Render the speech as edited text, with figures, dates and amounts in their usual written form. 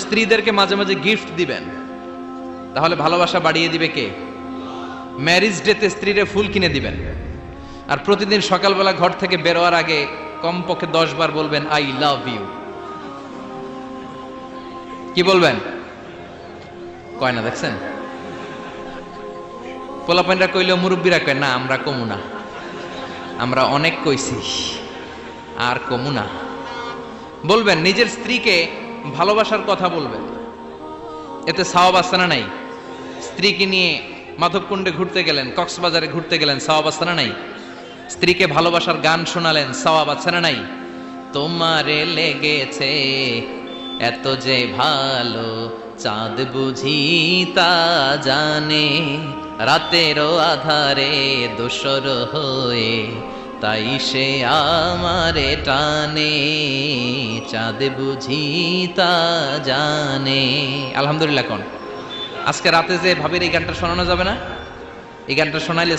স্ত্রীদেরকে মাঝে মাঝে গিফট দিবেন, তাহলে ভালোবাসা বাড়িয়ে দিবে কে? ম্যারিজ ডেতে স্ত্রীরে ফুল কিনে দিবেন, আর প্রতিদিন সকালবেলা ঘর থেকে বেরোয়ার আগে কমপক্ষে 10 বার বলবেন আই লাভ ইউ। কি বলবেন? কয় না, দেখছেন? পোলাপাইনরা কইলেও মুরব্বীরা কয় না, আমরা কমু না, আমরা অনেক কইছি আর কমু না। বলবেন, নিজের স্ত্রীকে ভালোবাসার কথা বলবেন, এতে সওয়াব আছে না নাই? স্ত্রীকে নিয়ে মাধবকুণ্ডে ঘুরতে গেলেন, কক্সবাজারে ঘুরতে গেলেন, সওয়াব আছে না নাই? স্ত্রীকে ভালোবাসার গান শোনালেন, সওয়াব আছে না নাই? তোমারে লেগেছে এত যে ভালো, চাঁদ বুঝি তা জানে, রাতেরও আধারে দোসর হয়ে তাই সে আমারে টানে, চাঁদ বুঝি তা জানে। আলহামদুলিল্লাহ কোন? আজকে রাতে যে ভাবির এই গানটা শোনানো যাবে না? এই গানটা শোনাইলে